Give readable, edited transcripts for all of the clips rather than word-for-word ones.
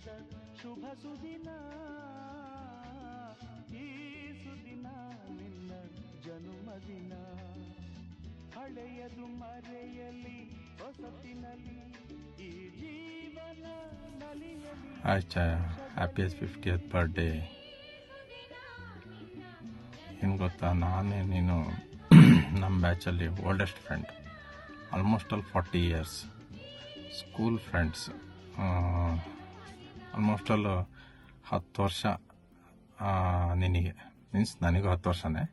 ಶುಭ ಸುದಿನ ಈ ಸುದಿನ ನಿನ್ನ ಜನ್ಮದಿನ ಹಳೆಯದು ಮರೆಯಲಿ ಹೊಸತಿನಲ್ಲಿ ಈ ಜೀವನ ನಲಿಯಲಿ. ಹಾಯ್ ಛಾಯಾ, ಹ್ಯಾಪಿಯಸ್ಟ್ 50th ಬರ್ಡೇ. ಏನು ಗೊತ್ತಾ, ನಾನೇ ನೀನು ನಮ್ಮ ಬ್ಯಾಚಲ್ಲಿ oldest friend, almost all 40 years school friends. Almost all 10 ವರ್ಷ ನಿನಗೆ ಮೀನ್ಸ್ ನನಗೂ 10 ವರ್ಷನೇ.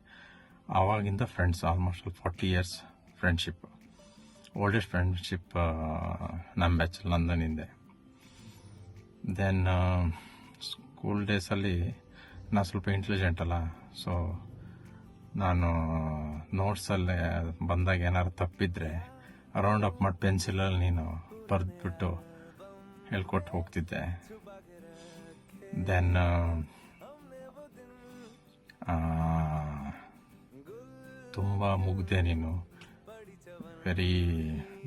ಆವಾಗಿಂದ friends almost all 40 years friendship, oldest friendship ನಮ್ಮ ಬ್ಯಾಚಲ್ಲಿ ನಂದನಿಂದೆ. ದೆನ್ ಸ್ಕೂಲ್ ಡೇಸಲ್ಲಿ ನಾನು ಸ್ವಲ್ಪ ಇಂಟೆಲಿಜೆಂಟ್ ಅಲ್ಲ, ಸೊ ನಾನು ನೋಟ್ಸಲ್ಲೇ ಬಂದಾಗ ಏನಾದ್ರು ತಪ್ಪಿದ್ರೆ ರೌಂಡ್ ಅಪ್ ಮಾಡಿ ಪೆನ್ಸಿಲಲ್ಲಿ ನೀನು ಬರೆದ್ಬಿಟ್ಟು ಹೇಳ್ಕೊಟ್ಟು ಹೋಗ್ತಿದ್ದೆ. ದೆನ್ ತುಂಬ ಮುಗ್ದೆ ನೀನು, very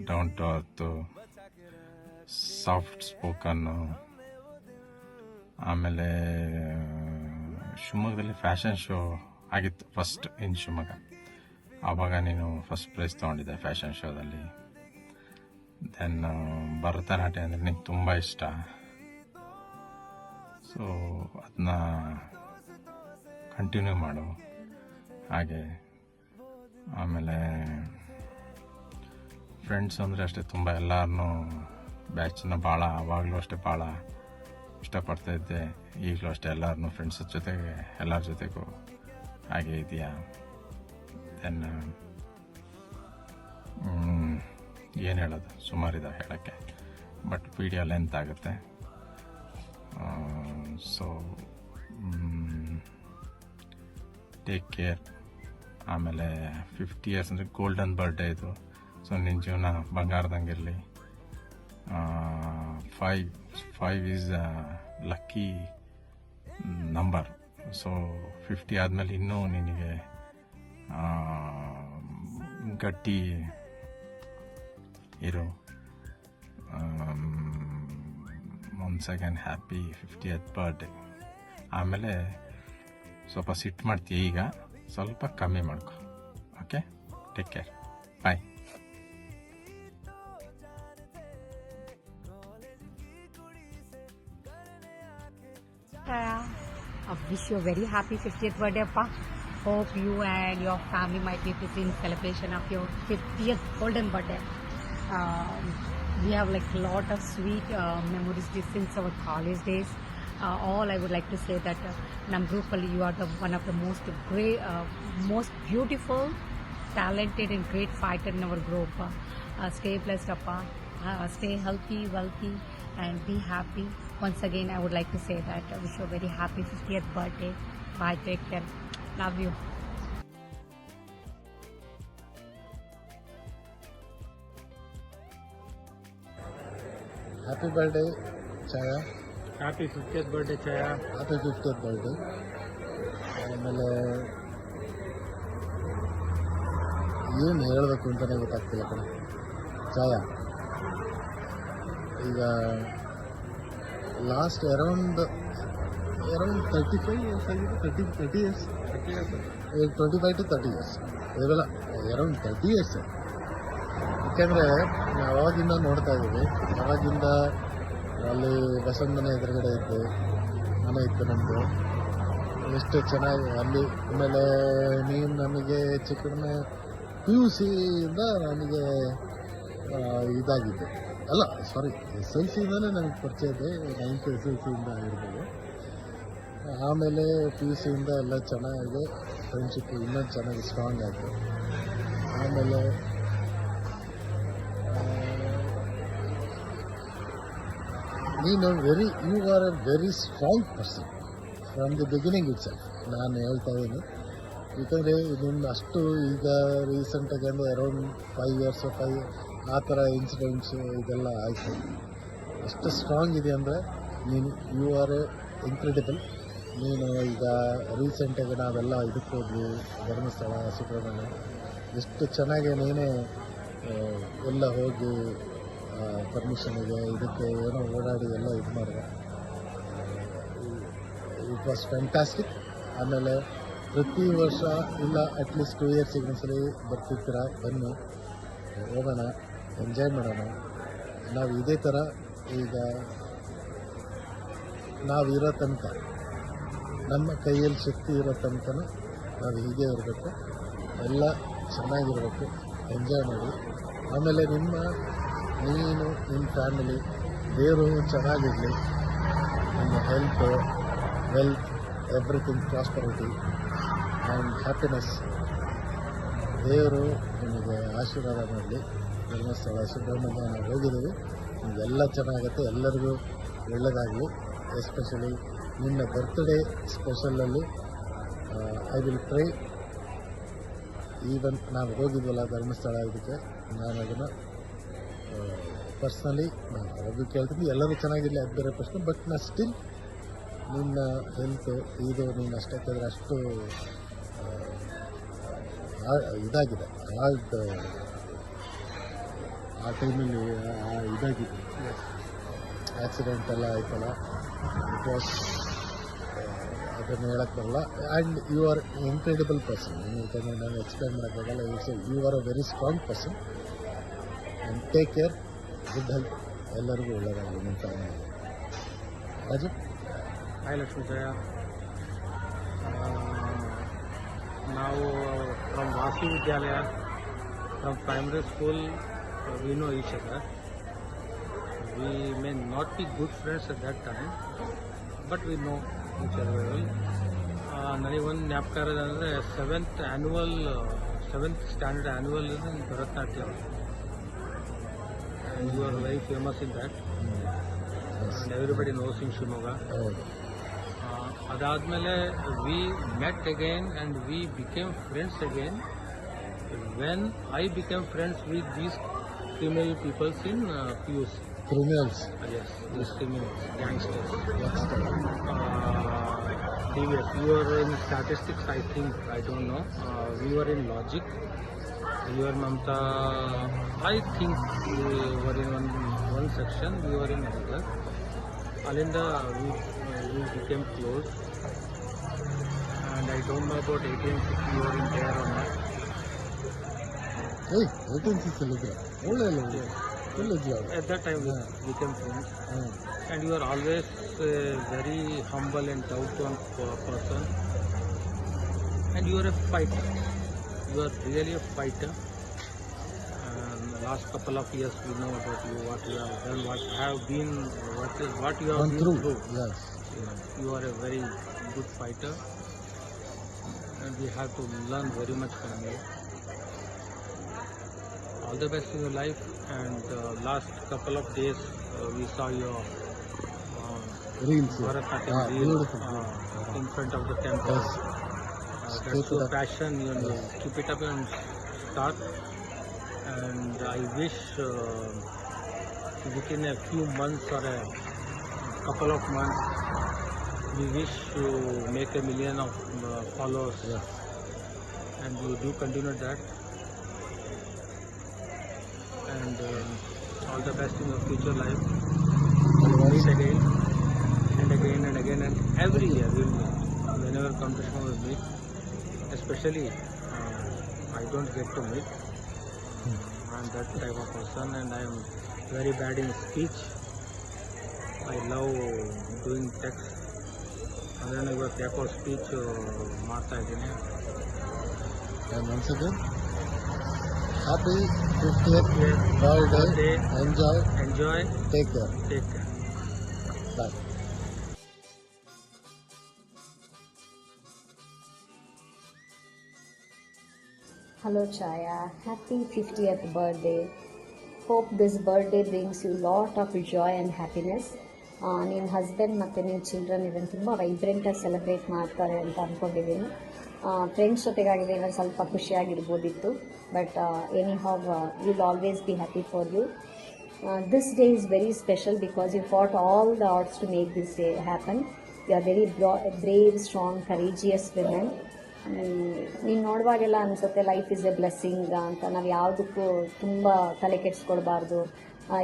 down to earth, soft spoken. ಆಮೇಲೆ ಶಿವಮೊಗ್ಗದಲ್ಲಿ ಫ್ಯಾಷನ್ ಶೋ ಆಗಿತ್ತು ಫಸ್ಟ್ ಇನ್ ಶಿವಮೊಗ್ಗ, ಆವಾಗ ನೀನು ಫಸ್ಟ್ ಪ್ರೈಸ್ ತೊಗೊಂಡಿದ್ದೆ ಫ್ಯಾಷನ್ ಶೋದಲ್ಲಿ. ದೆನ್ ಭರತನಾಟ್ಯ ಅಂದರೆ ನಿಂಗೆ ತುಂಬ ಇಷ್ಟ, ಸೊ ಅದನ್ನ ಕಂಟಿನ್ಯೂ ಮಾಡು ಹಾಗೆ. ಆಮೇಲೆ ಫ್ರೆಂಡ್ಸ್ ಅಂದರೆ ಅಷ್ಟೇ, ತುಂಬ ಎಲ್ಲರನ್ನೂ ಬ್ಯಾಚನ್ನ ಭಾಳ ಆವಾಗಲೂ ಅಷ್ಟೇ ಭಾಳ ಇಷ್ಟಪಡ್ತಾಯಿದ್ದೆ, ಈಗಲೂ ಅಷ್ಟೇ ಎಲ್ಲರನ್ನೂ ಫ್ರೆಂಡ್ಸ್ ಜೊತೆಗೆ ಎಲ್ಲರ ಜೊತೆಗೂ ಹಾಗೆ ಇದೆಯಾ. ದೆನ್ ಏನು ಹೇಳೋದು, ಸುಮಾರಿದೆ ಹೇಳೋಕ್ಕೆ, ಬಟ್ ವಿಡಿಯೋ ಲೆಂತ್ ಆಗುತ್ತೆ. So take care. ಆಮೇಲೆ 50 ಇಯರ್ಸ್ ಅಂದರೆ ಗೋಲ್ಡನ್ ಬರ್ಡೇ ಇದು, ಸೊ ನಿನ್ನ ಜೀವನ ಬಂಗಾರದಂಗಿರಲಿ. 5 ಈಸ್ ಲಕ್ಕಿ ನಂಬರ್. ಸೊ 50 ಆದಮೇಲೆ ಇನ್ನೂ ನಿನಗೆ ಗಟ್ಟಿ ಇರು. Once again happy 50th birthday. ಆಮೇಲೆ ಸ್ವಲ್ಪ ಸಿಟ್ಟು ಮಾಡ್ತೀಯ, ಈಗ ಸ್ವಲ್ಪ ಕಮ್ಮಿ ಮಾಡ್ಕೊ. Okay, take care, bye. I wish you a very happy 50th birthday, Appa. Hope you and your family might be busy in celebration of your 50th golden birthday. We have like a lot of sweet memories since our college days. All I would like to say that Nam Groupally, you are one of the most great, most beautiful, talented and great fighter in our group. Stay blessed, Appa. Stay healthy, wealthy, and be happy. Once again, I would like to say that I wish you a very happy 50th birthday. Bye, take care. Love you. Happy birthday, Chaya. Happy 50th birthday, Chaya. Happy 50th birthday. ಆಮೇಲೆ ಏನು ಹೇಳಬೇಕು ಅಂತಲೇ ಗೊತ್ತಾಗ್ತಿಲ್ಲ ಕಣೆ ಛಾಯಾ. ಈಗ last around 35 years ಆಗಿದೆ, 30 years, 25 to 30 years ಇವೆಲ್ಲ around 30 years. ಯಾಕೆಂದರೆ ನಾವು ಅವಾಗಿಂದ ನೋಡ್ತಾ ಇದ್ದೀವಿ, ಅವಾಗಿಂದ ಅಲ್ಲಿ ಬಸವನ ಮನೆ ಎದುರುಗಡೆ ಇದ್ದು ಮನೆ ಇತ್ತು ನಮ್ಮದು, ಎಷ್ಟು ಚೆನ್ನಾಗಿ ಅಲ್ಲಿ. ಆಮೇಲೆ ನೀನು ನಮಗೆ ಹೆಚ್ಚು ಕಡಿಮೆ PUCಯಿಂದ ನನಗೆ ಇದಾಗಿದ್ದೆ, ಅಲ್ಲ ಸಾರಿ SLCಯಿಂದಲೇ ನನಗೆ ಪರಿಚಯ ಇದೆ, 9th SLCಯಿಂದ ಇರ್ಬೋದು. ಆಮೇಲೆ PUCಯಿಂದ ಎಲ್ಲ ಚೆನ್ನಾಗಿ ಫ್ರೆಂಡ್ಶಿಪ್ ಇನ್ನೊಂದು ಚೆನ್ನಾಗಿ ಸ್ಟ್ರಾಂಗ್ ಆಯಿತು. ಆಮೇಲೆ ನೀನು you are a very strong person from the beginning itself. ನಾನು ಹೇಳ್ತಾ ಇದ್ದೀನಿ, ಯಾಕಂದರೆ ನಿನ್ನ ಅಷ್ಟು ಈಗ ರೀಸೆಂಟಾಗಿ ಅಂದರೆ ಅರೌಂಡ್ 5 ಇಯರ್ಸ್ ಆ ಥರ ಇನ್ಸಿಡೆಂಟ್ಸು ಇದೆಲ್ಲ ಆಯಿತು. ಎಷ್ಟು ಸ್ಟ್ರಾಂಗ್ ಇದೆ ಅಂದರೆ ನೀನು, ಯು ಆರ್ ಎ ಇನ್ಕ್ರೆಡಿಬಲ್. ನೀನು ಈಗ ರೀಸೆಂಟಾಗಿ ನಾವೆಲ್ಲ ಇದಕ್ಕೆ ಹೋದ್ವಿ, ಧರ್ಮಸ್ಥಳ, ಸುಬ್ರಹ್ಮಣ್ಯ, ಎಷ್ಟು ಚೆನ್ನಾಗಿ ನೀನೇ ಎಲ್ಲ ಹೋಗಿ ಪರ್ಮಿಷನ್ ಇದೆ ಇದಕ್ಕೆ ಏನೋ ಓಡಾಡಿ ಎಲ್ಲ ಇದು ಮಾಡಿದೆ. It was fantastic. ಆಮೇಲೆ ಪ್ರತಿ ವರ್ಷ ಇಲ್ಲ ಅಟ್ಲೀಸ್ಟ್ 2 ಇಯರ್ಸ್ ಒಂದ್ಸಲಿ ಬರ್ತಿರ್ತೀರ, ಬನ್ನಿ ಹೋಗೋಣ, ಎಂಜಾಯ್ ಮಾಡೋಣ. ನಾವು ಇದೇ ಥರ ಈಗ ನಾವಿರೋ ತನಕ, ನಮ್ಮ ಕೈಯಲ್ಲಿ ಶಕ್ತಿ ಇರೋ ತನಕ ನಾವು ಹೀಗೆ ಇರಬೇಕು, ಎಲ್ಲ ಚೆನ್ನಾಗಿರಬೇಕು, ಎಂಜಾಯ್ ಮಾಡಿ. ಆಮೇಲೆ ನೀನು ನಿಮ್ಮ ಫ್ಯಾಮಿಲಿ ದೇವರು ಚೆನ್ನಾಗಿರಲಿ, ನಿಮ್ಮ health, wealth, everything, prosperity and happiness ದೇವರು ನಿಮಗೆ ಆಶೀರ್ವಾದ ಮಾಡಲಿ. ಧರ್ಮಸ್ಥಳ ಸುಬ್ರಹ್ಮಣ್ಯ ನಾವು ಹೋಗಿದ್ದೀವಿ, ನಿಮಗೆಲ್ಲ ಚೆನ್ನಾಗುತ್ತೆ, ಎಲ್ಲರಿಗೂ ಒಳ್ಳೆಯದಾಗಲಿ. ಎಸ್ಪೆಷಲಿ ನಿನ್ನ ಬರ್ತ್ಡೇ ಸ್ಪೆಷಲಲ್ಲಿ ಐ ವಿಲ್ ಟ್ರೈ. ಈವನ್ ನಾವು ಹೋಗಿದ್ವಲ್ಲ ಧರ್ಮಸ್ಥಳ, ಇದಕ್ಕೆ ನಾನು ಅದನ್ನು ಪರ್ಸ್ನಲಿ ನಾನು ಅವ್ರಿಗೆ ಕೇಳ್ತೀನಿ, ಎಲ್ಲರೂ ಚೆನ್ನಾಗಿರಲಿ, ಅದು ಬೇರೆ ಪ್ರಶ್ನೆ. ಬಟ್ ನಾ ಸ್ಟಿಲ್ ನಿನ್ನ ಹೆಲ್ತು ಇದು ನೀನು ಅಷ್ಟಕ್ಕಾದ್ರೆ ಅಷ್ಟು ಇದಾಗಿದೆ, ಆ ಟೈಮಲ್ಲಿ ಇದಾಗಿದೆ, ಆಕ್ಸಿಡೆಂಟ್ ಎಲ್ಲ ಆಯ್ತಲ್ಲ, ಇಟ್ ವಾಸ್ ಅದನ್ನು ಹೇಳಕ್ಕೆ ಬರಲ್ಲ. And you are incredible person. ಯಾಕಂದರೆ ನಾನು ಎಕ್ಸ್ಪ್ಲೇನ್ ಮಾಡೋಕ್ಕಾಗಲ್ಲ. You are a very strong person and take care, good health, ಎಲ್ಲರಿಗೂ ಒಳ್ಳೆಯದಾಗಲಿ ನಿಮ್ಮ ಫ್ಯಾಮಿಲಿ. ರಾಜು. ಹಾಯ್ ಲಕ್ಷ್ಮೀಜಯ. ನಾವು from Vasi Vidyalaya, from primary school, we know each other. We may not be good friends at that time, but we know each other well. ನನಗೊಂದು ಜ್ಞಾಪಕ ಇರೋದಂದರೆ seventh standard annual in Bharatanatyam, and you are very famous in that, and everybody knows in Shimoga. ಅದಾದಮೇಲೆ V met again and we became friends again when I became friends with these criminal peoples in PUC. Criminals? Yes, these criminals, gangsters. DVS, you are in statistics, I think, I don't know. We were in logic. You are Mamta, I think we were in one section, we were in another. Alinda, we became close. And I don't know about 1860, you were in there or not. Hey, 1860 At that time we became friends. And you are always a very humble and down-to-earth person. And you are a fighter. You are really a fighter. And last couple of years we know about you, what you have done, what you have been through. Yes. You are a very good fighter. And we have to learn very much from you. All the best in your life. And last couple of days we saw your Reels. Bharatanatyam reel, Beautiful. in front of the temple. Yes. That's your passion. You know, keep it up and start. And I wish within a few months or a couple of months, we wish to make 1 million of followers. Yes. And you do continue that. And all the best in your future life. Meet again and again and again, and every year we'll meet. Whenever competition will meet, especially I don't get to meet. I'm that type of person, and I am very bad in speech. I love doing text. ಅದನ್ನು ಇವತ್ತು ಯಾಕೋ speech ಮಾಡ್ತಾ ಇದ್ದೀನಿ. And once again, happy 50th birthday. Enjoy. Take care. Bye. Hello Chaya, happy 50th birthday. Hope this birthday brings you lot of joy and happiness. ನಿನ್ನ husband ಮತ್ತು ನಿನ್ನ children ಇದನ್ನು ತುಂಬ ವೈಬ್ರೆಂಟಾಗಿ ಸೆಲೆಬ್ರೇಟ್ ಮಾಡ್ತಾರೆ ಅಂತ ಅಂದ್ಕೊಂಡಿದ್ದೀನಿ. ಫ್ರೆಂಡ್ಸ್ ಜೊತೆಗಾಗಿದೆ ಇನ್ನೊಂದು ಸ್ವಲ್ಪ ಖುಷಿಯಾಗಿರ್ಬೋದಿತ್ತು, but anyhow will always be happy for you. This day is very special because you fought all the odds to make this day happen. You are very brave, strong, courageous women. ನೀನು ನೋಡುವಾಗೆಲ್ಲ ಅನಿಸುತ್ತೆ life is A blessing ಅಂತ. ನಾವು ಯಾವುದಕ್ಕೂ ತುಂಬ ತಲೆ ಕೆಡಿಸ್ಕೊಳ್ಬಾರ್ದು,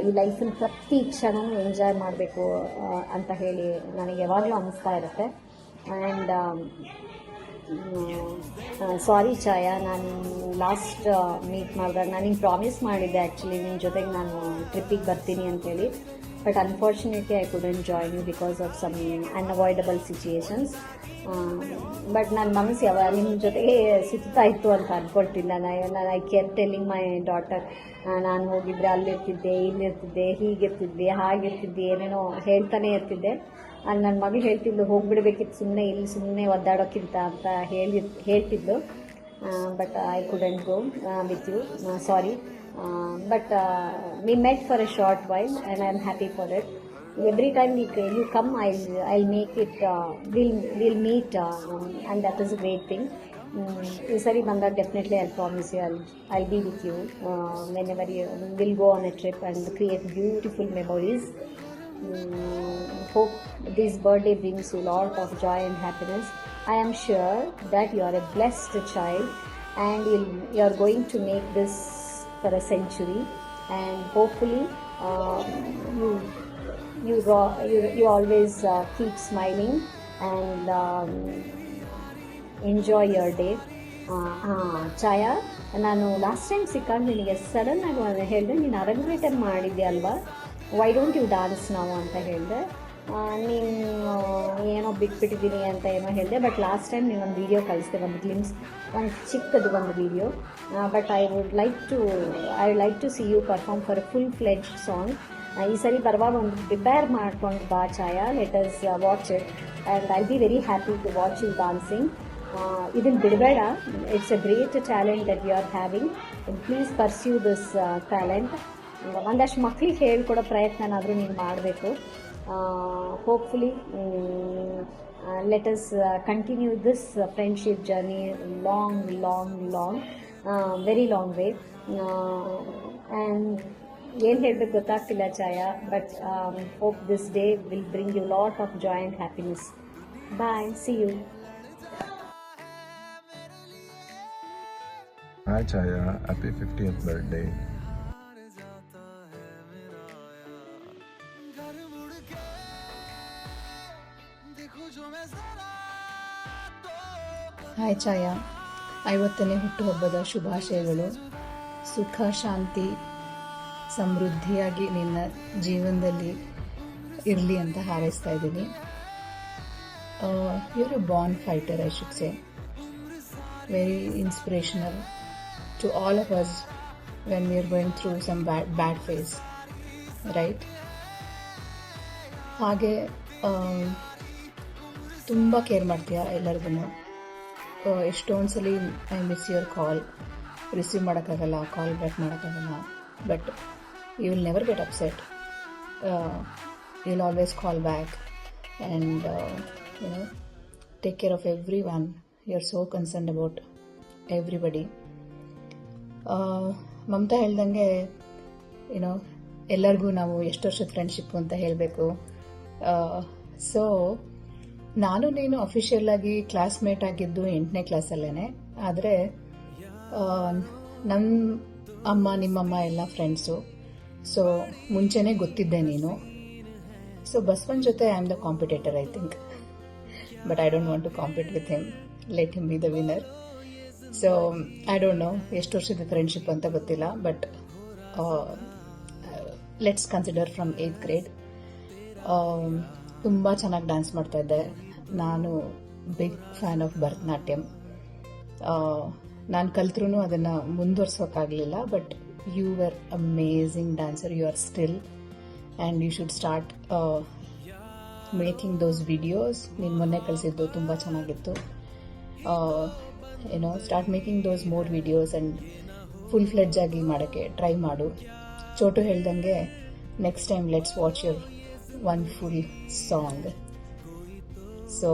ಈ ಲೈಫನ್ನು ಪ್ರತಿ ಕ್ಷಣವೂ ಎಂಜಾಯ್ ಮಾಡಬೇಕು ಅಂತ ಹೇಳಿ ನನಗೆ ಯಾವಾಗಲೂ ಅನ್ನಿಸ್ತಾ ಇರುತ್ತೆ. ಆ್ಯಂಡ್ ಸಾರಿ ಛಾಯಾ, ನಾನು ಲಾಸ್ಟ್ ಮೀಟ್ ಮಾಡಿದಾಗ ನಾನು ನಿಂಗೆ ಪ್ರಾಮಿಸ್ ಮಾಡಿದ್ದೆ ಆ್ಯಕ್ಚುಲಿ ನಿನ್ನ ಜೊತೆಗೆ ನಾನು ಟ್ರಿಪ್ಪಿಗೆ ಬರ್ತೀನಿ ಅಂತೇಳಿ. But unfortunately I couldn't join you because of some unavoidable situations. But ನನ್ನ ಮನಸ್ಸು ನಿಮ್ಮ ಜೊತೆಗೆ ಸುತ್ತಾ ಇತ್ತು ಅಂತ ಅಂದ್ಕೊಳ್ತೀನಿ. ನಾನು I care telling my daughter, ನಾನು ಹೋಗಿದ್ರೆ ಅಲ್ಲಿರ್ತಿದ್ದೆ, ಇಲ್ಲಿರ್ತಿದ್ದೆ, ಹೀಗಿರ್ತಿದ್ದೆ, ಹಾಗಿರ್ತಿದ್ದೆ, ಏನೇನೋ ಹೇಳ್ತಾನೆ ಇರ್ತಿದ್ದೆ. ಅಲ್ಲಿ ನನ್ನ ಮಗಳು ಹೇಳ್ತಿದ್ಲು, ಹೋಗಿಬಿಡ್ಬೇಕಿತ್ತು ಸುಮ್ಮನೆ, ಇಲ್ಲಿ ಸುಮ್ಮನೆ ಒದ್ದಾಡೋಕ್ಕಿಂತ ಅಂತ ಹೇಳ್ತಿದ್ಲು. But I couldn't go with you, sorry. But we met for a short while and I'm happy for it. Every time you come, I'll make it, we'll meet, and that is a great thing. This sari banda definitely I'll promise you I'll be with you whenever we'll go on a trip and create beautiful memories. Hope this birthday brings you a lot of joy and happiness. I am sure that you are a blessed child and you are going to make this for a century, and hopefully you always keep smiling and enjoy your day. ಛಾಯಾ, ನಾನು last time ಸಿಕ್ಕಾಗ ನಿನಗೆ sudden ಆಗಿ ಹೇಳಿದೆ, ನೀನು ಅರಂಗೇಟರ್ ಮಾಡಿದ್ದೆ ಅಲ್ವಾ, why don't you dance ನಾವು ಅಂತ ಹೇಳಿದೆ. ನೀನು ಏನೋ ಬಿಟ್ಬಿಟ್ಟಿದ್ದೀನಿ ಅಂತ ಏನೋ ಹೇಳಿದೆ. ಬಟ್ ಲಾಸ್ಟ್ ಟೈಮ್ ನೀವು ಒಂದು ವೀಡಿಯೋ ಕಳಿಸಿದೆ, ಒಂದು ಗ್ಲಿಮ್ಸ್, ಒಂದು ಚಿಕ್ಕದು ಒಂದು video. But I would like to see you perform for a full fledged song. ಈ ಸರಿ ಬರುವಾಗ ಒಂದು ಪ್ರಿಪೇರ್ ಮಾಡ್ಕೊಂಡು ಬಾ Chaya, let us watch it and I be very happy to watch you dancing. ಇದನ್ನು ಬಿಡಬೇಡ, it's a great talent that you are having. Please pursue this talent. ಒಂದಷ್ಟು ಮಕ್ಕಳಿಗೆ ಹೇಳ್ಕೊಡೋ ಪ್ರಯತ್ನನಾದರೂ ನೀನು ಮಾಡಬೇಕು. Hopefully let us continue this friendship journey long, very long way. And ಏನು ಹೇಳಬೇಕು ಗೊತ್ತಾಗ್ತಿಲ್ಲ ಛಾಯಾ, but hope this day will bring you lot of joy and happiness. Bye, see you. Hi Chaya, happy 50th birthday. Hi Chaya, 50ನೇ ಹುಟ್ಟುಹಬ್ಬದ ಶುಭಾಶಯಗಳು. ಸುಖ, ಶಾಂತಿ, ಸಮೃದ್ಧಿಯಾಗಿ ನಿನ್ನ ಜೀವನದಲ್ಲಿ ಇರಲಿ ಅಂತ ಹಾರೈಸ್ತಾ ಇದ್ದೀನಿ. you're a born fighter, I should say. Very inspirational to all of us when we are going through some bad phase, right? ಹಾಗೆ ತುಂಬ ಕೇರ್ ಮಾಡ್ತೀಯ ಎಲ್ಲರಿಗೂ. ಎಷ್ಟೊಂದು ಸಲ I miss your call, receive ಮಾಡೋಕ್ಕಾಗಲ್ಲ, ಕಾಲ್ ಬ್ಯಾಕ್ ಮಾಡೋಕ್ಕಾಗಲ್ಲ. But you will never get upset. You will always call back and take care of everyone. You are so concerned about everybody. Mamata ಹೇಳ್ದಂಗೆ ಎಲ್ಲರಿಗೂ ನಾವು ಎಷ್ಟು ವರ್ಷದ ಫ್ರೆಂಡ್ಶಿಪ್ಪು ಅಂತ ಹೇಳಬೇಕು. So ನಾನು ನೀನು ಅಫಿಷಿಯಲ್ ಆಗಿ ಕ್ಲಾಸ್ಮೇಟ್ ಆಗಿದ್ದು 8ನೇ ಕ್ಲಾಸಲ್ಲೇ. ಆದರೆ ನಮ್ಮ ಅಮ್ಮ ನಿಮ್ಮಮ್ಮ ಎಲ್ಲ ಫ್ರೆಂಡ್ಸು. ಸೊ ಮುಂಚೆನೇ ಗೊತ್ತಿದ್ದೆ ನೀನು. ಸೊ ಬಸವನ್ ಜೊತೆ I am the competitor, I think. But I don't want to compete with him, let him be the winner. So I don't know ಎಷ್ಟು ವರ್ಷದ ಫ್ರೆಂಡ್ಶಿಪ್ ಅಂತ ಗೊತ್ತಿಲ್ಲ. But let's consider from 8th grade. ತುಂಬ ಚೆನ್ನಾಗಿ dance ಮಾಡ್ತಾಯಿದ್ದೆ. ನಾನು big fan of Bharatanatyam. ನಾನು ಕಲ್ತ್ರೂ ಅದನ್ನು ಮುಂದುವರ್ಸೋಕ್ಕಾಗಲಿಲ್ಲ. But you are amazing dancer, you are still, and you should start making those videos. ನೀನು ಮೊನ್ನೆ ಕಳಿಸಿದ್ದು ತುಂಬ ಚೆನ್ನಾಗಿತ್ತು. Start making those more videos and full fledged ಆಗಿ ಮಾಡೋಕ್ಕೆ ಟ್ರೈ ಮಾಡು. ಚೋಟು ಹೇಳ್ದಂಗೆ next time let's watch your own full song. So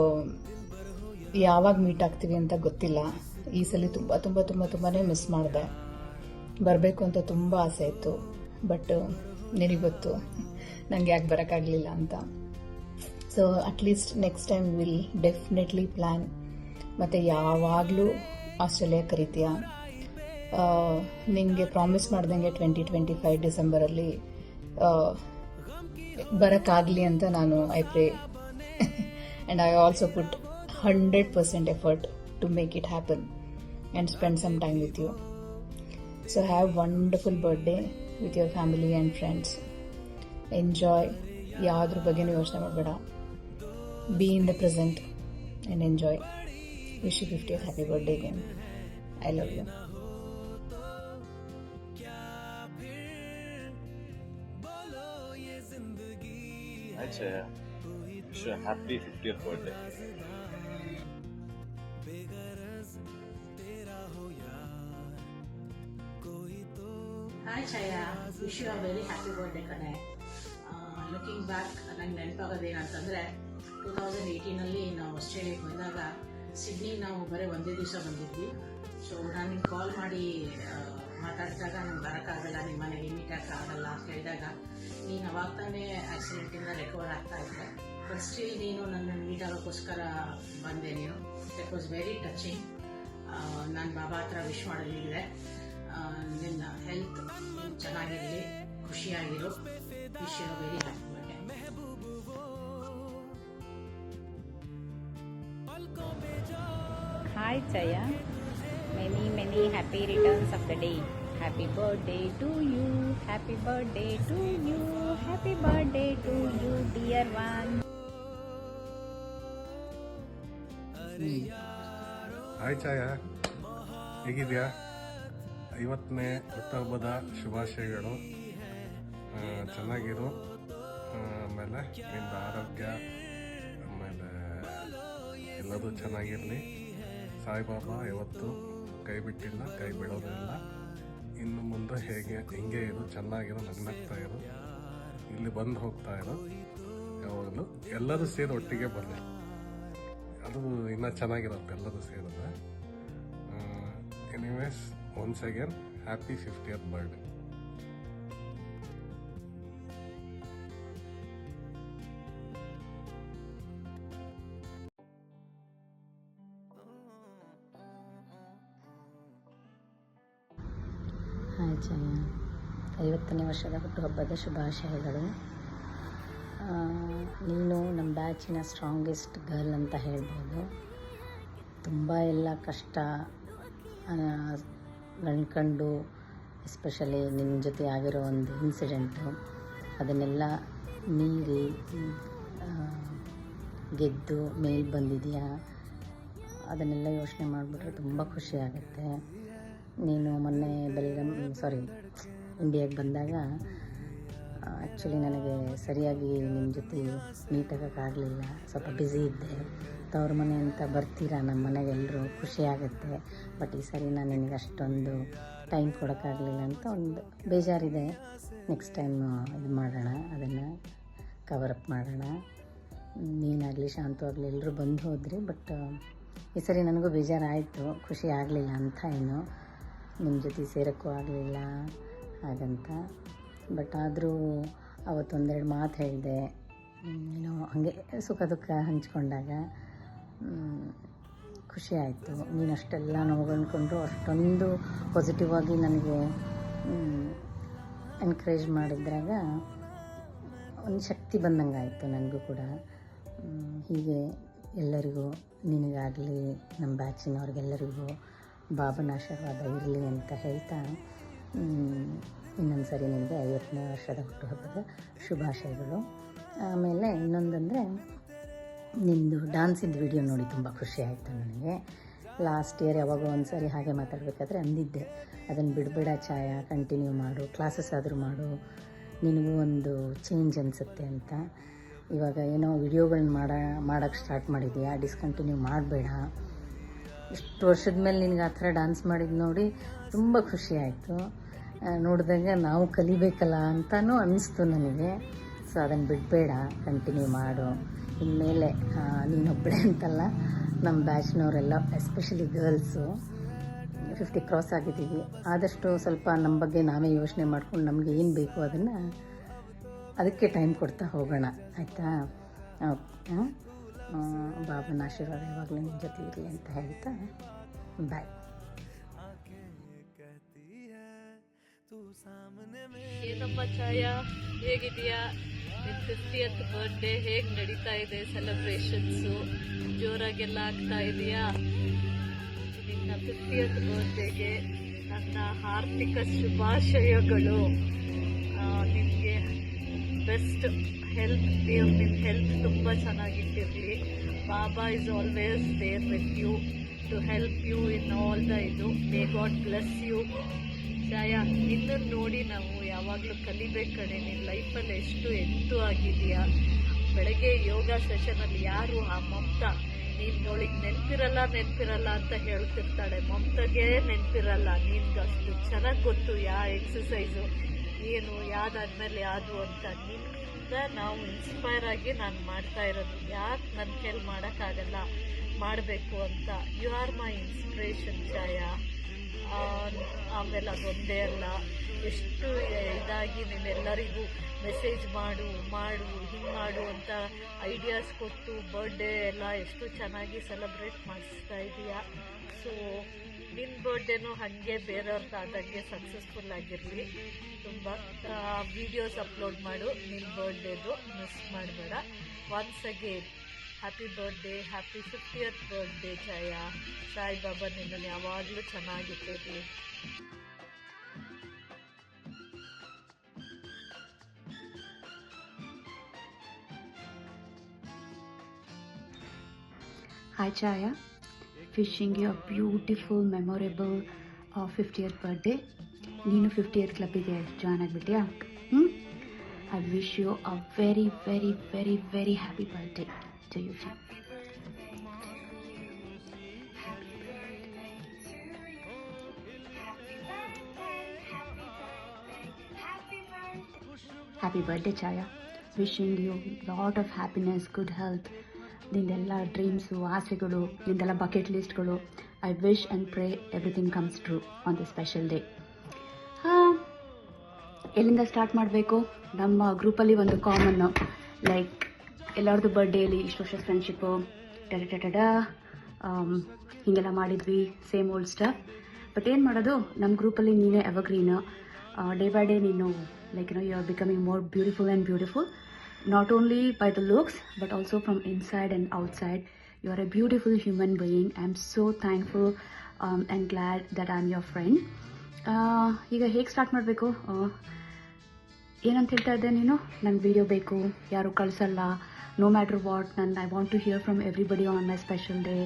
ಯಾವಾಗ ಮೀಟ್ ಆಗ್ತೀವಿ ಅಂತ ಗೊತ್ತಿಲ್ಲ. ಈ ಸಲ ತುಂಬಾ ಮಿಸ್ ಮಾಡಿದೆ. ಬರಬೇಕು ಅಂತ ತುಂಬ ಆಸೆ ಇತ್ತು. ಬಟ್ ನಿನಗೆ ಗೊತ್ತು ನನಗೆ ಯಾಕೆ ಬರೋಕ್ಕಾಗಲಿಲ್ಲ ಅಂತ. So at least next time will definitely plan. ಮತ್ತು ಯಾವಾಗಲೂ ಆಸ್ಟ್ರೇಲಿಯಾ ಕರಿತೀಯ. ನಿಮಗೆ ಪ್ರಾಮಿಸ್ ಮಾಡ್ದಂಗೆ 2025 ಡಿಸೆಂಬರಲ್ಲಿ ಬರೋಕ್ಕಾಗಲಿ ಅಂತ ನಾನು I pray. And I also put 100% effort to make it happen and spend some time with you. So have wonderful birthday with your family and friends. Enjoy. ಯಾವ್ದ್ರ ಬಗ್ಗೆನೂ ಯೋಚನೆ ಮಾಡಬೇಡ. Be in the present and enjoy. Wish you 50th happy birthday again. I love you. Hi Chaya, wish you a happy 50th birthday. Hi Chaya, wish you a very happy birthday ಕಣೆ. Looking back ನಂಗೆ ನೆನಪಾಗೋದೇನಂತಂದರೆ 2018 ನಾವು ಆಸ್ಟ್ರೇಲಿಯಾಗೆ ಬಂದಾಗ Sydney ನಾವು ಬರೀ ಒಂದೇ ದಿವಸ ಬಂದಿದ್ವಿ. So ನಾನು ನಿಮ್ಗೆ ಕಾಲ್ ಮಾಡಿ ಮಾತಾಡಿದಾಗ ನಂಗೆ ಬರೋಕ್ಕಾಗಲ್ಲ, ನಿಮ್ಮ ಮನೆಗೆ ಮೀಟ್ ಆಗಲ್ಲ ಅಂತ ಹೇಳಿದಾಗ ನೀನು ಅವಾಗ ತಾನೇ ಆಕ್ಸಿಡೆಂಟಿಂದ ರಿಕವರ್ ಆಗ್ತಾ ಇದ್ದೆ. ಬಟ್ ಸ್ಟಿಲ್ ನೀನು ನನ್ನನ್ನು ಮೀಟ್ ಆಗೋಕ್ಕೋಸ್ಕರ ಬಂದೆ ನೀನು. That was very touching. ನಾನು ಬಾಬಾ ಹತ್ರ ವಿಶ್ ಮಾಡಲಿದೆ, ನಿನ್ನ ಹೆಲ್ತ್ ಚೆನ್ನಾಗಿರಲಿ, ಖುಷಿಯಾಗಿರು. Wish you very happy birthday. Hi Chaya, many happy returns of the day. Happy birthday to you, happy birthday to you, happy birthday to you dear one. Hi Chaya, ಹೇಗಿದೆಯಾ? 50ನೇ ಹುಟ್ಟುಹಬ್ಬದ ಶುಭಾಶಯಗಳು. ಚೆನ್ನಾಗಿರು. ಆಮೇಲೆ ನಿನ್ನ ಆರೋಗ್ಯ, ಆಮೇಲೆ ಎಲ್ಲದೂ ಚೆನ್ನಾಗಿರಲಿ. ಸಾಯಿಬಾಬಾ ಯಾವತ್ತೂ ಕೈ ಬಿಟ್ಟಿಲ್ಲ, ಕೈ ಬಿಡೋದಿಲ್ಲ. ಇನ್ನು ಮುಂದೆ ಹಿಂಗೆ ಇರು, ಚೆನ್ನಾಗಿರು, ನಗ್ನಗ್ತಾ ಇರು. ಇಲ್ಲಿ ಬಂದು ಹೋಗ್ತಾ ಇರು ಯಾವಾಗಲೂ. ಎಲ್ಲರೂ ಸೇರಿ ಒಟ್ಟಿಗೆ ಬರಲಿ, ಅದು ಇನ್ನೂ ಚೆನ್ನಾಗಿರುತ್ತೆ ಎಲ್ಲರೂ ಸೇರಿದ್ರೆ. Anyways, once again happy 50th birthday. Hi Chaya, 50ನೇ ವರ್ಷದ ಹುಟ್ಟುಹಬ್ಬದ ಶುಭಾಶಯಗಳು. ನೀನು ನಮ್ಮ ಬ್ಯಾಚಿನ ಸ್ಟ್ರಾಂಗೆಸ್ಟ್ ಗರ್ಲ್ ಅಂತ ಹೇಳ್ಬೋದು. ತುಂಬ ಎಲ್ಲ ಕಷ್ಟ ಗಣ್ಕಂಡು, ಎಸ್ಪೆಷಲಿ ನಿನ್ನ ಜೊತೆ ಆಗಿರೋ ಒಂದು ಇನ್ಸಿಡೆಂಟು, ಅದನ್ನೆಲ್ಲ ಮೀರಿ ಗೆದ್ದು ಮೇಲೆ ಬಂದಿದೆಯಾ, ಅದನ್ನೆಲ್ಲ ಯೋಚನೆ ಮಾಡಿಬಿಟ್ರೆ ತುಂಬ ಖುಷಿಯಾಗುತ್ತೆ. ನೀನು ಮೊನ್ನೆ ಇಂಡಿಯಾಗೆ ಬಂದಾಗ ಆ್ಯಕ್ಚುಲಿ ನನಗೆ ಸರಿಯಾಗಿ ನಿಮ್ಮ ಜೊತೆ ಮೀಟ್ ಆಗೋಕ್ಕಾಗಲಿಲ್ಲ, ಸ್ವಲ್ಪ ಬ್ಯುಸಿ ಇದ್ದೆ. ತವ್ರ ಮನೆ ಅಂತ ಬರ್ತೀರಾ ನಮ್ಮ ಮನೆಗೆಲ್ಲರೂ, ಖುಷಿಯಾಗುತ್ತೆ. ಬಟ್ ಈ ಸರಿ ನಾನು ನಿನಗೆ ಅಷ್ಟೊಂದು ಟೈಮ್ ಕೊಡೋಕ್ಕಾಗಲಿಲ್ಲ ಅಂತ ಒಂದು ಬೇಜಾರಿದೆ. ನೆಕ್ಸ್ಟ್ ಟೈಮ್ ಇದು ಮಾಡೋಣ, ಅದನ್ನು ಕವರಪ್ ಮಾಡೋಣ. ನೀನಾಗಲಿ ಶಾಂತು ಆಗಲಿ ಎಲ್ಲರೂ ಬಂದು ಹೋದ್ರಿ. ಬಟ್ ಈ ಸರಿ ನನಗೂ ಬೇಜಾರಾಯಿತು, ಖುಷಿ ಆಗಲಿಲ್ಲ ಅಂತ. ಏನು ನಿಮ್ಮ ಜೊತೆ ಸೇರೋಕ್ಕೂ ಆಗಲಿಲ್ಲ ಹಾಗಂತ. ಬಟ್ ಆದರೂ ಅವತ್ತೊಂದೆರಡು ಮಾತು ಹೇಳಿದೆ, ಏನೋ ಹಾಗೆ ಸುಖ ದುಃಖ ಹಂಚ್ಕೊಂಡಾಗ ಖುಷಿ ಆಯಿತು. ನೀನು ಅಷ್ಟೆಲ್ಲ ನೋಡ್ಕೊಂಡ್ರು ಅಷ್ಟೊಂದು ಪಾಸಿಟಿವ್ ಆಗಿ ನನಗೆ ಎನ್ಕರೇಜ್ ಮಾಡಿದ್ರಾಗ ಒಂದು ಶಕ್ತಿ ಬಂದಂಗೆ ಆಯಿತು ನನಗೂ ಕೂಡ. ಹೀಗೆ ಎಲ್ಲರಿಗೂ, ನಿನಗಾಗಲಿ ನಮ್ಮ ಬ್ಯಾಚಿನವ್ರಿಗೆಲ್ಲರಿಗೂ ಬಾಬನ ಆಶೀರ್ವಾದ ಇರಲಿ ಅಂತ ಹೇಳ್ತಾ, ಇನ್ನೊಂದು ಸರಿ ನಿನಗೆ 50ನೇ ವರ್ಷದ ಹುಟ್ಟುಹಬ್ಬದ ಶುಭಾಶಯಗಳು. ಆಮೇಲೆ ಇನ್ನೊಂದಂದರೆ, ನಿಮ್ಮದು ಡ್ಯಾನ್ಸಿಂದು ವಿಡಿಯೋ ನೋಡಿ ತುಂಬ ಖುಷಿ ಆಯಿತು ನನಗೆ. ಲಾಸ್ಟ್ ಇಯರ್ ಯಾವಾಗೋ ಒಂದು ಸರಿ ಹಾಗೆ ಮಾತಾಡಬೇಕಾದ್ರೆ ಅಂದಿದ್ದೆ, ಅದನ್ನು ಬಿಡಬೇಡ ಛಾಯಾ, ಕಂಟಿನ್ಯೂ ಮಾಡು, ಕ್ಲಾಸಸ್ ಆದರೂ ಮಾಡು, ನಿನಗೂ ಒಂದು ಚೇಂಜ್ ಅನಿಸುತ್ತೆ ಅಂತ. ಇವಾಗ ಏನೋ ವಿಡಿಯೋಗಳನ್ನ ಮಾಡೋಕ್ಕೆ ಸ್ಟಾರ್ಟ್ ಮಾಡಿದೆಯಾ, ಡಿಸ್ಕಂಟಿನ್ಯೂ ಮಾಡಬೇಡ. ಇಷ್ಟು ವರ್ಷದ ಮೇಲೆ ನಿನಗೆ ಆ ಥರ ಡ್ಯಾನ್ಸ್ ಮಾಡಿದ್ದು ನೋಡಿ ತುಂಬ ಖುಷಿ ಆಯಿತು. ನೋಡಿದಾಗ ನಾವು ಕಲಿಬೇಕಲ್ಲ ಅಂತಲೂ ಅನ್ನಿಸ್ತು ನನಗೆ. ಸೊ ಅದನ್ನು ಬಿಡಬೇಡ, ಕಂಟಿನ್ಯೂ ಮಾಡು. ಇನ್ಮೇಲೆ ನೀನೊಬ್ಬಳೇ ಅಂತಲ್ಲ, ನಮ್ಮ ಬ್ಯಾಚ್ನವರೆಲ್ಲ ಎಸ್ಪೆಷಲಿ ಗರ್ಲ್ಸು 50 ಕ್ರಾಸ್ ಆಗಿದ್ದೀವಿ. ಆದಷ್ಟು ಸ್ವಲ್ಪ ನಮ್ಮ ಬಗ್ಗೆ ನಾವೇ ಯೋಚನೆ ಮಾಡ್ಕೊಂಡು ನಮಗೆ ಏನು ಬೇಕು ಅದಕ್ಕೆ ಟೈಮ್ ಕೊಡ್ತಾ ಹೋಗೋಣ, ಆಯಿತಾ? ಬಾಬನ ಆಶೀರ್ವಾದ ಯಾವಾಗಲೂ ನಿಮ್ಮ ಜೊತೆ ಇರಲಿ ಅಂತ ಹೇಳ್ತಾ ಬಾಯ್. ಏನಮ್ಮ ಛಾಯಾ, ಹೇಗಿದೆಯಾ? ನಿನ್ 50th ಬರ್ಡೇ ಹೇಗ್ ನಡೀತಾ ಇದೆ? ಸೆಲೆಬ್ರೇಷನ್ಸು ಜೋರಾಗೆಲ್ಲ ಆಗ್ತಾ ಇದೆಯಾ? ನಿನ್ನ 50th ಬರ್ಡೇಗೆ ನನ್ನ ಹಾರ್ದಿಕ ಶುಭಾಶಯಗಳು. ನಿನಗೆ ಬೆಸ್ಟ್ ಹೆಲ್ತ್, ದೇವ್ರು ನಿನ್ನ ಹೆಲ್ತ್ ತುಂಬ ಚೆನ್ನಾಗಿಟ್ಟಿರಲಿ. Baba is always there with you to help you in all the ಇದು. May God bless you. Chaya, ನಿನ್ನನ್ನು ನೋಡಿ ನಾವು ಯಾವಾಗಲೂ ಕಲಿಬೇಕು ಕಣೆ. ನಿನ್ನ ಲೈಫಲ್ಲಿ ಎಷ್ಟು ಎಂಟು ಆಗಿದೆಯಾ. ಬೆಳಗ್ಗೆ ಯೋಗ ಸೆಷನಲ್ಲಿ ಯಾರು ಆ ಮಮತಾ, ನೀನು ಅವಳಿಗೆ ನೆನಪಿರಲ್ಲ ಅಂತ ಹೇಳ್ತಿರ್ತಾಳೆ. ಮಮತಾಗೆ ನೆನಪಿರಲ್ಲ. ನಿನ್ಗೆ ಅಷ್ಟು ಚೆನ್ನಾಗಿ ಗೊತ್ತು ಯಾ ಎಕ್ಸಸೈಸು ಏನು, ಯಾವ್ದಾದ್ಮೇಲೆ ಯಾವುದು ಅಂತ. ನಿನ್ನಿಂದ ನಾವು ಇನ್ಸ್ಪೈರ್ ಆಗಿ ನಾನು ಮಾಡ್ತಾ ಇರೋದು. ಯಾಕೆ ನನ್ನ ಕೈಲಿ ಮಾಡೋಕ್ಕಾಗಲ್ಲ, ಮಾಡಬೇಕು ಅಂತ. ಯು ಆರ್ ಮೈ ಇನ್ಸ್ಪಿರೇಷನ್ ಛಾಯಾ. ಆಮೇಲೆ ಅದೊಂದೇ ಅಲ್ಲ, ಎಷ್ಟು ಇದಾಗಿ ನೀನೆಲ್ಲರಿಗೂ ಮೆಸೇಜ್ ಮಾಡು ಹಿಂಗೆ ಮಾಡು ಅಂತ ಐಡಿಯಾಸ್ ಕೊಟ್ಟು ಬರ್ಡೇ ಎಲ್ಲ ಎಷ್ಟು ಚೆನ್ನಾಗಿ ಸೆಲೆಬ್ರೇಟ್ ಮಾಡಿಸ್ತಾ ಇದೀಯಾ. ಸೊ ನಿನ್ನ ಬರ್ಡೇನೂ ಹಾಗೆ ಬೇರೆಯವ್ರದ್ದಾದಂಗೆ ಸಕ್ಸಸ್ಫುಲ್ ಆಗಿರಲಿ. ತುಂಬ ವೀಡಿಯೋಸ್ ಅಪ್ಲೋಡ್ ಮಾಡು ನಿನ್ನ ಬರ್ಡೇದು, ಮಿಸ್ ಮಾಡಬೇಡ. Once again happy birthday, happy 50th birthday Chaya. Saibaba ನಿನ್ನನ್ನು ಯಾವಾಗಲೂ ಚೆನ್ನಾಗಿಟ್ಟಿರಲಿ. Hi Chaya, wishing you a beautiful, memorable 50th birthday. ನೀನು 50th ಕ್ಲಬ್ಬಿಗೆ ಜಾಯ್ನ್ ಆಗಿಬಿಟ್ಟಿಯಾ? I wish you a very, very, very, very happy birthday to you. Happy birthday Chaya. Wishing you lot of happiness, good health. ನಿಂದೆಲ್ಲ dreams, ಆಸೆಗಳು, ನಿಂದೆಲ್ಲ bucket ಲಿಸ್ಟ್ಗಳು. I wish and pray everything comes true on the special day. ಎಲ್ಲಿಂದ start ಮಾಡಬೇಕು? ನಮ್ಮ ಗ್ರೂಪಲ್ಲಿ ಒಂದು ಕಾಮನ್ನು, like ಎಲ್ಲರದ್ದು ಬರ್ಡೇಲಿ ಇಷ್ಟು ವರ್ಷ ಫ್ರೆಂಡ್ಶಿಪ್ಪು ಹೀಗೆಲ್ಲ ಮಾಡಿದ್ವಿ, ಸೇಮ್ ಓಲ್ಡ್ ಸ್ಟಫ್. ಬಟ್ ಏನು ಮಾಡೋದು, ನಮ್ಮ ಗ್ರೂಪಲ್ಲಿ ನೀನೇ ಎವರ್ಗ್ರೀನ್. ಡೇ ಬೈ ಡೇ ನೀನು like you are becoming more beautiful and beautiful. Not only by the looks, but also from inside and outside. You are a beautiful human being. I'm so thankful and glad that I'm your friend. ಈಗ ಹೇಗೆ start ಮಾಡಬೇಕು? ಏನಂತ ಹೇಳ್ತಾ ಇದ್ದೆ ನೀನು? ನಂಗೆ video ಬೇಕು, ಯಾರು ಕಳಿಸಲ್ಲ, no matter what. I want to hear from everybody on my special day.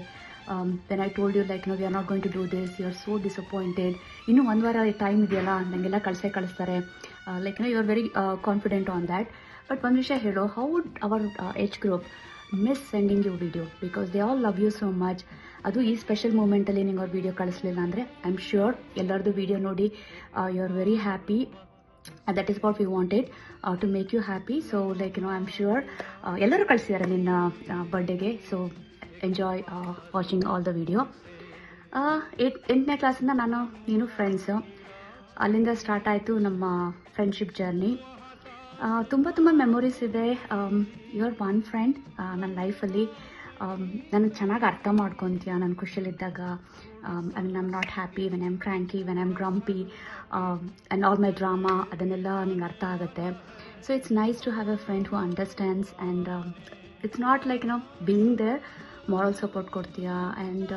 When I told you like we are not going to do this, you are so disappointed. ಇನ್ನೂ ಒಂದು ವಾರ ಟೈಮ್ ಇದೆಯಲ್ಲ, ನನಗೆಲ್ಲ ಕಳಿಸ್ತಾರೆ. Like you are very confident on that. But ಒಂದು ವಿಷಯ ಹೇಳು, how would our age group miss sending you video? Because they all love you so much. ಅದು ಈ ಸ್ಪೆಷಲ್ ಮೂಮೆಂಟಲ್ಲಿ ನಿಂಗೆ ಅವ್ರ ವಿಡಿಯೋ ಕಳಿಸ್ಲಿಲ್ಲ ಅಂದರೆ ಐ ಆಮ್ ಶ್ಯೂರ್ ಎಲ್ಲರದ್ದು ವಿಡಿಯೋ ನೋಡಿ you are very happy. That is what we wanted to make you happy. So like I am sure ಎಲ್ಲರೂ ಕಳಿಸಿದ್ದಾರೆ ನಿನ್ನ ಬರ್ಡೇಗೆ. So enjoy watching all the video. 8ನೇ ಕ್ಲಾಸಿಂದ ನೀನು ಫ್ರೆಂಡ್ಸು. ಅಲ್ಲಿಂದ ಸ್ಟಾರ್ಟ್ ಆಯಿತು ನಮ್ಮ ಫ್ರೆಂಡ್ಶಿಪ್ ಜರ್ನಿ. ತುಂಬ ಮೆಮೊರೀಸ್ ಇದೆ. ಯು ಆರ್ ಒನ್ ಫ್ರೆಂಡ್ ನನ್ನ ಲೈಫಲ್ಲಿ. ನನಗೆ ಚೆನ್ನಾಗಿ ಅರ್ಥ ಮಾಡ್ಕೊತೀಯ ನಾನು ಖುಷಿಯಲ್ಲಿದ್ದಾಗ. I mean I am not happy, when I am cranky, when I am grumpy and all my drama, ಅದನ್ನೆಲ್ಲ ನಿಂಗೆ ಅರ್ಥ ಆಗುತ್ತೆ. So it's nice to have a friend who understands and it's not like being there, moral support ಕೊಡ್ತೀಯ. And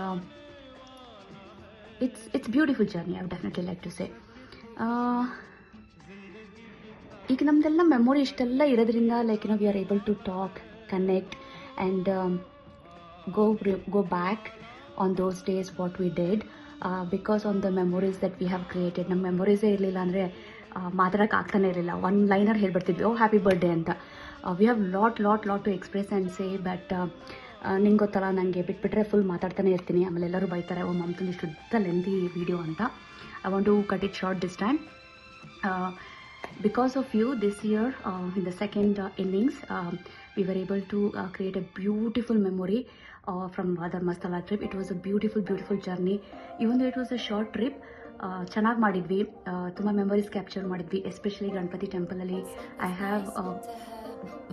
it's beautiful journey, I would definitely like to say. ಈಗ ನಮ್ಮದೆಲ್ಲ memory ಇಷ್ಟೆಲ್ಲ ಇರೋದ್ರಿಂದ like we are able to talk, connect and go back on those days what we did because on the memories that we have created. ನಮ್ಮ ಮೆಮೊರೀಸೇ ಇರಲಿಲ್ಲ ಅಂದರೆ ಮಾತಾಡೋಕ್ಕೆ ಆಗ್ತಾನೆ ಇರಲಿಲ್ಲ. ಒನ್ ಲೈನರ್ ಹೇಳ್ಬಿಡ್ತಿದ್ವಿ, ಓ ಹ್ಯಾಪಿ ಬರ್ಡೇ ಅಂತ. We have lot to express and say. But ನಿಂಗೆ ಗೊತ್ತಲ್ಲ, ನನಗೆ ಬಿಟ್ಬಿಟ್ರೆ ಫುಲ್ ಮಾತಾಡ್ತಾನೆ ಇರ್ತೀನಿ. ಆಮೇಲೆ ಎಲ್ಲರೂ ಬೈತಾರೆ, ಓ ಮಮ್ತಲ್ಲಿ ಇಷ್ಟು ಲೆಂದಿ ವಿಡಿಯೋ ಅಂತ. I want to cut it short this time. Because of you, this year, in the second innings, we were able to create a beautiful memory from Dharmasthala trip. It was a beautiful journey. Even though it was a short trip, ಚೆನ್ನಾಗಿ ಮಾಡಿದ್ವಿ. ತುಂಬ memories capture ಮಾಡಿದ್ವಿ. Especially Ganapati ಟೆಂಪಲಲ್ಲಿ I have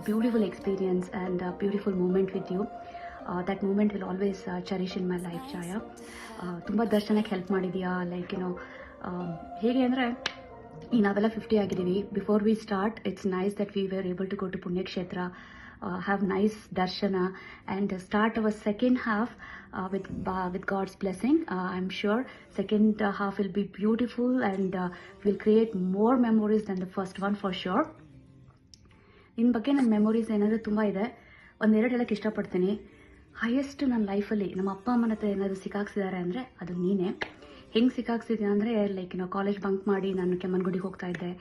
beautiful experience and beautiful moment with you. That moment will always cherish in my life Chaya. ತುಂಬ ದರ್ಶನಕ್ಕೆ help ಮಾಡಿದೆಯಾ. Like ಹೇಗೆ ಅಂದರೆ ಈ ನಾವೆಲ್ಲ 50 ಆಗಿದ್ದೀವಿ. Before we start, it's nice that we were able to go to ಪುಣ್ಯಕ್ಷೇತ್ರ, have nice darshana, and start our second half with God's blessing. I'm sure second half will be beautiful and will create more memories than the first one for sure. ನಿನ್ನ ಬಗ್ಗೆ ನನ್ನ memories ಏನಾದರೂ ತುಂಬ ಇದೆ. ಒಂದೆರಡು ಹೇಳಕ್ಕೆ ಇಷ್ಟಪಡ್ತೀನಿ. ಹೈಯೆಸ್ಟ್ ನನ್ನ ಲೈಫಲ್ಲಿ ನಮ್ಮ ಅಪ್ಪ ಅಮ್ಮನ ಹತ್ರ ಏನಾದರೂ ಸಿಕ್ಕಾಕ್ಸಿದ್ದಾರೆ ಅಂದರೆ ಅದು ನೀನೇ. ಹೆಂಗೆ ಸಿಕ್ಕಾಕ್ಸಿದ್ದೀನಿ ಅಂದರೆ ಲೈಕ್ ಕಾಲೇಜ್ ಬಂಕ್ ಮಾಡಿ ನಾನು ಕೆಮ್ಮನ್ಗುಡಿಗೆ ಹೋಗ್ತಾ ಇದ್ದೆ.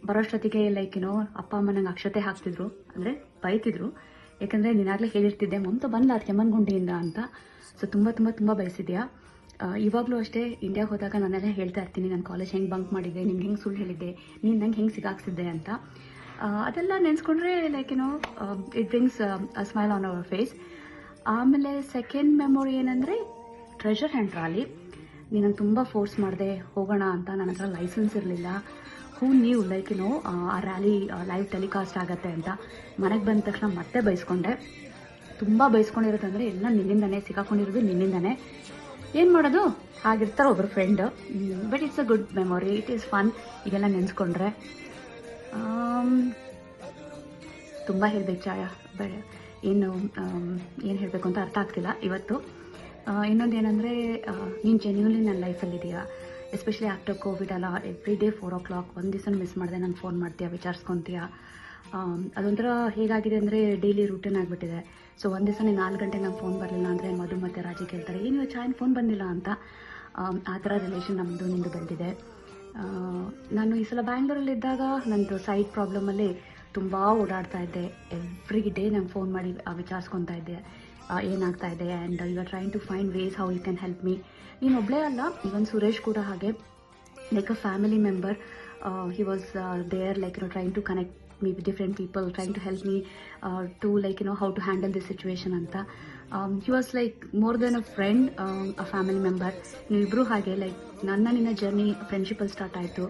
ಬರೋಷ್ಟೊತ್ತಿಗೆ ಲೈಕ್ ಅಪ್ಪ ಅಮ್ಮ ನಂಗೆ ಅಕ್ಷತೆ ಹಾಕ್ತಿದ್ರು, ಅಂದರೆ ಬೈತಿದ್ರು. ಯಾಕಂದರೆ ನೀನಾಗಲೇ ಹೇಳಿರ್ತಿದ್ದೆ ಮಮತಾ ಬಂದ್ಲ ಅದು ಕೆಮ್ಮನ್ಗುಂಡಿಯಿಂದ ಅಂತ. ಸೊ ತುಂಬ ತುಂಬ ತುಂಬ ಬಯಸಿದ್ಯಾ. ಇವಾಗಲೂ ಅಷ್ಟೇ ಇಂಡಿಯಾಗೆ ಹೋದಾಗ ನಾನೆಲ್ಲ ಹೇಳ್ತಾ ಇರ್ತೀನಿ, ನಾನು ಕಾಲೇಜ್ ಹೆಂಗೆ ಬಂಕ್ ಮಾಡಿದ್ದೆ, ನಿಮ್ಗೆ ಹೆಂಗೆ ಸುಳ್ಳು ಹೇಳಿದ್ದೆ, ನೀನು ನಂಗೆ ಹೆಂಗೆ ಸಿಕ್ಕಾಕ್ಸಿದ್ದೆ ಅಂತ. ಅದೆಲ್ಲ ನೆನೆಸ್ಕೊಂಡ್ರೆ like it brings a smile on our face. ಆಮೇಲೆ ಸೆಕೆಂಡ್ ಮೆಮೊರಿ ಏನಂದರೆ ಟ್ರೆಷರ್ ಹ್ಯಾಂಡ್ ರಾಲಿ. ನೀನು ತುಂಬ ಫೋರ್ಸ್ ಮಾಡಿದೆ ಹೋಗೋಣ ಅಂತ. ನನ್ನ ಹತ್ರ ಲೈಸೆನ್ಸ್ ಇರಲಿಲ್ಲ. ಹೂ ನ್ಯೂ ಲೈಕ್ ಆ ರ್ಯಾಲಿ ಲೈವ್ ಟೆಲಿಕಾಸ್ಟ್ ಆಗುತ್ತೆ ಅಂತ. ಮನೆಗೆ ಬಂದ ತಕ್ಷಣ ಮತ್ತೆ ಬೈಸ್ಕೊಂಡೆ. ತುಂಬ ಬೈಸ್ಕೊಂಡಿರೋದಂದರೆ ಎಲ್ಲ ನಿನ್ನಿಂದನೇ, ಸಿಕ್ಕಾಕೊಂಡಿರೋದು ನಿನ್ನಿಂದನೇ. ಏನು ಮಾಡೋದು, ಹಾಗಿರ್ತಾರೆ ಒಬ್ಬರು friend. But it's a good memory, it is fun ಈಗೆಲ್ಲ ನೆನೆಸ್ಕೊಂಡ್ರೆ. ತುಂಬ ಹೇಳಬೇಕು ಛಾಯಾ, ಏನು ಹೇಳಬೇಕು ಅಂತ ಅರ್ಥ ಆಗ್ತಿಲ್ಲ ಇವತ್ತು. ಇನ್ನೊಂದು ಏನಂದರೆ ನೀನು ಜೆನ್ಯೂನ್ಲಿ ನನ್ನ ಲೈಫಲ್ಲಿದೆಯಾ, ಎಸ್ಪೆಷಲಿ ಆಫ್ಟರ್ ಕೋವಿಡ್ ಅಲ್ಲ. ಎವ್ರಿ ಡೇ 4 o'clock ಒಂದು ದಿವಸ ಮಿಸ್ ಮಾಡಿದೆ ನಾನು ಫೋನ್ ಮಾಡ್ತೀಯಾ, ವಿಚಾರಿಸ್ಕೊತೀಯಾ. ಅದೊಂಥರ ಹೇಗಾಗಿದೆ ಅಂದರೆ ಡೈಲಿ ರೂಟೀನ್ ಆಗಿಬಿಟ್ಟಿದೆ. ಸೊ ಒಂದು ದಿವಸ 4 ಗಂಟೆಗೆ ನಂಗೆ ಫೋನ್ ಬರಲಿಲ್ಲ ಅಂದರೆ ಮಧು ಮತ್ತು ರಾಜಿ ಕೇಳ್ತಾರೆ, ಏನು ಚಾಯನ್ ಫೋನ್ ಬಂದಿಲ್ಲ ಅಂತ. ಆ ಥರ ರಿಲೇಷನ್ ನಮ್ಮದು ನಿಂದು ಬಂದಿದೆ. ನಾನು ಈ ಸಲ ಬ್ಯಾಂಗ್ಳೂರಲ್ಲಿದ್ದಾಗ ನನ್ನದು ಸೈಟ್ ಪ್ರಾಬ್ಲಮಲ್ಲಿ ತುಂಬ ಓಡಾಡ್ತಾ ಇದ್ದೆ. ಎವ್ರಿ ಡೇ ನಂಗೆ ಫೋನ್ ಮಾಡಿ ವಿಚಾರಿಸ್ಕೊತಾ ಇದ್ದೆ ಏನಾಗ್ತಾ ಇದೆ. And you are trying to find ways how you can help me. ನೀನು ಒಬ್ಬಳೇ ಅಲ್ಲ, ಇವನ್ ಸುರೇಶ್ ಕೂಡ ಹಾಗೆ, like a family member. He was there like trying to connect me with different people, trying to help me to like how to handle this situation anta. He was like more than a friend, a family member. ನೀವಿಬ್ರು ಹಾಗೆ like ನಿನ್ನ journey friendship ಅಲ್ಲಿ start ಆಯಿತು.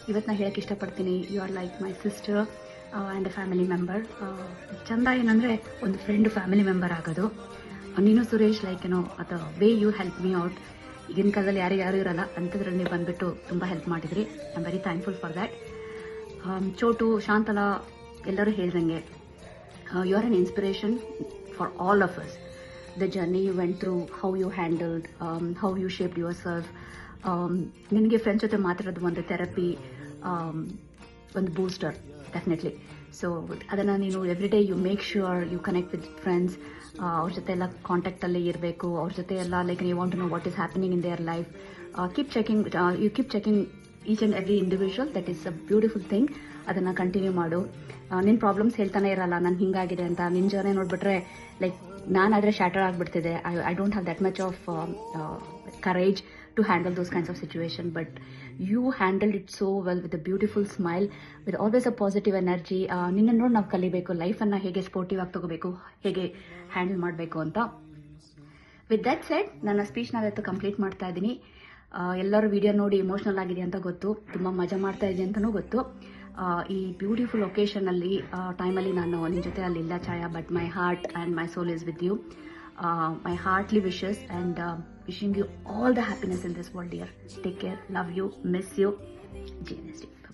ಇವತ್ತು ನಾನು ಹೇಳಕ್ಕೆ ಇಷ್ಟಪಡ್ತೀನಿ, you are like my sister and a family member. ಚಂದ ಏನಂದರೆ ಒಂದು ಫ್ರೆಂಡ್ ಫ್ಯಾಮಿಲಿ ಮೆಂಬರ್ ಆಗೋದು. ನೀನು ಸುರೇಶ್ ಲೈಕ್ ಅದು way you help me out. ಈಗಿನ ಕಾಲದಲ್ಲಿ ಯಾರು ಇರಲ್ಲ, ಅಂಥದ್ರಲ್ಲಿ ನೀವು ಬಂದುಬಿಟ್ಟು ತುಂಬ ಹೆಲ್ಪ್ ಮಾಡಿದ್ರಿ. I am very thankful for that. Chotu, Shantala ಎಲ್ಲರೂ ಹೇಳ್ದಂಗೆ you are an inspiration for all of us. The journey you went through, how you handled, how you shaped yourself. ನಿನಗೆ ಫ್ರೆಂಡ್ಸ್ ಜೊತೆ ಮಾತಾಡೋದು ಒಂದು ಥೆರಪಿ, ಒಂದು ಬೂಸ್ಟರ್ ಡೆಫಿನೆಟ್ಲಿ. ಸೊ ಅದನ್ನು ನೀನು every day you make sure you connect with friends. ಅವ್ರ ಜೊತೆ ಎಲ್ಲ ಕಾಂಟ್ಯಾಕ್ಟಲ್ಲೇ ಇರಬೇಕು. ಅವ್ರ ಜೊತೆ ಎಲ್ಲ like you want to know what is happening in their life. Keep checking each and every individual. That is a beautiful thing. ಅದನ್ನು continue ಮಾಡು. ನಿನ್ನ ಪ್ರಾಬ್ಲಮ್ಸ್ ಹೇಳ್ತಾನೆ ಇರಲ್ಲ ನಾನು ಹಿಂಗಾಗಿದೆ ಅಂತ. ನಿನ್ನ ಜರ್ನಿ ನೋಡಿಬಿಟ್ರೆ ಲೈಕ್ ನಾನಾದರೆ ಶಾಟರ್ ಆಗಿಬಿಡ್ತಿದೆ. I don't have that much of courage to handle those kinds of situation, but you handled it so well with a beautiful smile, with always a positive energy. ನಿನ್ನ ನೋಡಿ ನಾವು ಕಲಿಬೇಕು, ಲೈಫನ್ನು ಹೇಗೆ sportive ಆಗಿ ತಗೋಬೇಕು, ಹೇಗೆ ಹ್ಯಾಂಡಲ್ ಮಾಡಬೇಕು ಅಂತ. ವಿತ್ ದಟ್ ಸೆಡ್ ನನ್ನ ಸ್ಪೀಚ್ ನಾವಿವತ್ತು ಕಂಪ್ಲೀಟ್ ಮಾಡ್ತಾ ಇದ್ದೀನಿ. ಎಲ್ಲರೂ ವಿಡಿಯೋ ನೋಡಿ ಇಮೋಷ್ನಲ್ ಆಗಿದೆ ಅಂತ ಗೊತ್ತು, ತುಂಬ ಮಜಾ ಮಾಡ್ತಾ ಇದೆ ಅಂತಲೂ ಗೊತ್ತು. ಈ ಬ್ಯೂಟಿಫುಲ್ ಒಕೇಶನಲ್ಲಿ ಟೈಮಲ್ಲಿ ನಾನು ನಿಮ್ಮ ಜೊತೆ ಅಲ್ಲಿಲ್ಲ Chaya, but my heart and my soul is with you. My heartly wishes and wishing you all the happiness in this world, dear. Take care, love you, miss you. GNSD.